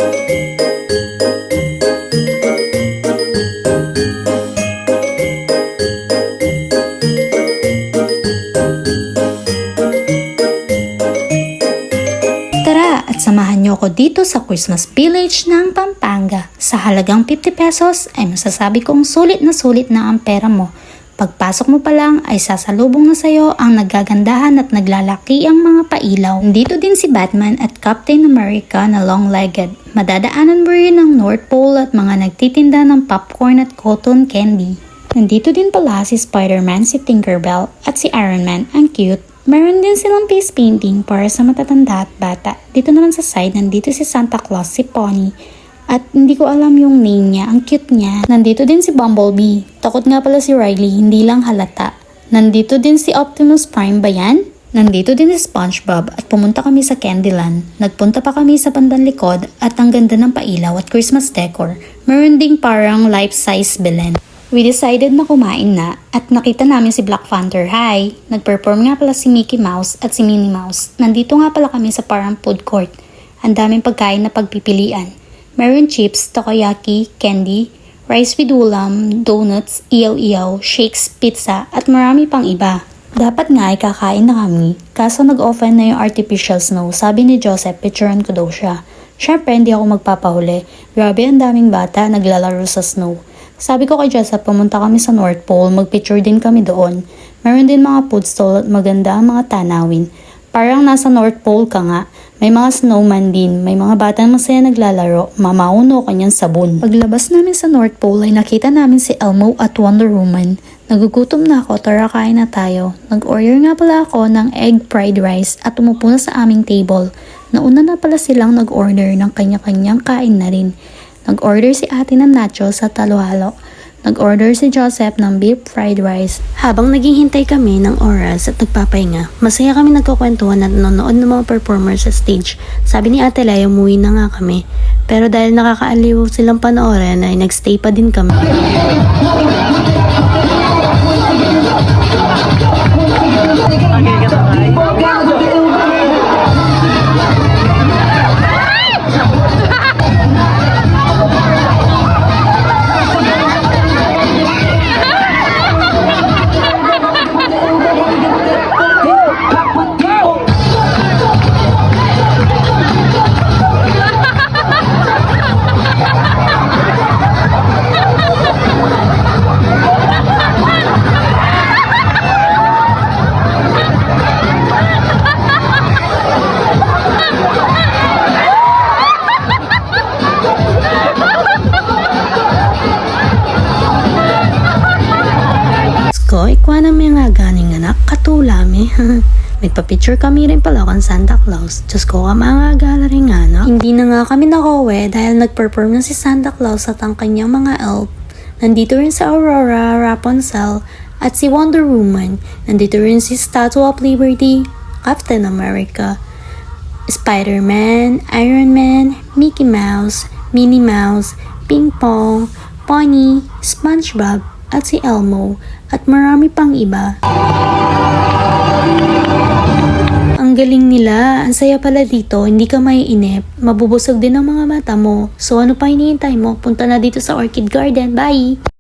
Tara at samahan niyo ako dito sa Christmas Village ng Pampanga. Sa halagang 50 pesos ay masasabi kong sulit na ang pera mo. Pagpasok mo pa lang ay sasalubong na sa'yo ang nagagandahan at naglalaki ang mga pailaw. Dito din si Batman at Captain America na long-legged. Madadaanan mo rin ang North Pole at mga nagtitinda ng popcorn at cotton candy. Nandito din pala si Spider-Man, si Tinkerbell at si Iron Man, ang cute. Meron din silang face painting para sa matatanda at bata. Dito naman sa side, nandito si Santa Claus, si Pony. At hindi ko alam yung name niya, ang cute niya. Nandito din si Bumblebee. Takot nga pala si Riley, hindi lang halata. Nandito din si Optimus Prime ba yan? Nandito din si SpongeBob at pumunta kami sa Candyland. Nagpunta pa kami sa bandang likod at ang ganda ng pailaw at Christmas decor. Meron ding parang life-size Belen. We decided na kumain na at nakita namin si Black Panther. Hi! Nag-perform nga pala si Mickey Mouse at si Minnie Mouse. Nandito nga pala kami sa parang food court. Ang daming pagkain na pagpipilian. Meron chips, takoyaki, candy, rice with ulam, donuts, iyaw-iyaw, shakes, pizza at marami pang iba. Dapat nga ay kakain na kami. Kaso nag-offen na yung artificial snow. Sabi ni Joseph, picturean ko daw siya. Syempre hindi ako magpapahuli. Grabe ang daming bata naglalaro sa snow. Sabi ko kay Joseph, pumunta kami sa North Pole, magpicture din kami doon. Meron din mga food stall at maganda ang mga tanawin. Parang nasa North Pole ka nga. May mga snowman din, may mga batang masaya naglalaro, mamauno kanyang sabon. Paglabas namin sa North Pole ay nakita namin si Elmo at Wonder Woman. Nagugutom na ako, tara kain na tayo. Nag-order nga pala ako ng egg fried rice at umupo na sa aming table. Nauna na pala silang nag-order ng kanya-kanyang kain na rin. Nag-order si ate ng nachos at halo-halo. Nag-order si Joseph ng beef fried rice. Habang naghihintay kami ng oras at nagpapahinga, masaya kami nagkukwentuhan at nanonood ng mga performers sa stage. Sabi ni Ate Laya, umuwi na nga kami. Pero dahil nakakaaliw silang panoorin ay nagstay pa din kami. Ko, ikwa na may nga ganing anak, katulami. Nagpa-picture kami rin pala kung Santa Claus. Diyos ko, mga gala rin nga, no? Hindi na nga kami nakowe dahil nag-perform na si Santa Claus at ang kanyang mga elf. Nandito rin si Aurora, Rapunzel, at si Wonder Woman. Nandito rin si Statue of Liberty, Captain America, Spider-Man, Iron Man, Mickey Mouse, Minnie Mouse, Ping Pong, Pony, SpongeBob, at si Elmo, at marami pang iba. Ang galing nila, ang saya pala dito, hindi ka maiinip, mabubusog din ang mga mata mo. So ano pa hinihintay mo? Punta na dito sa Orchid Garden, bye!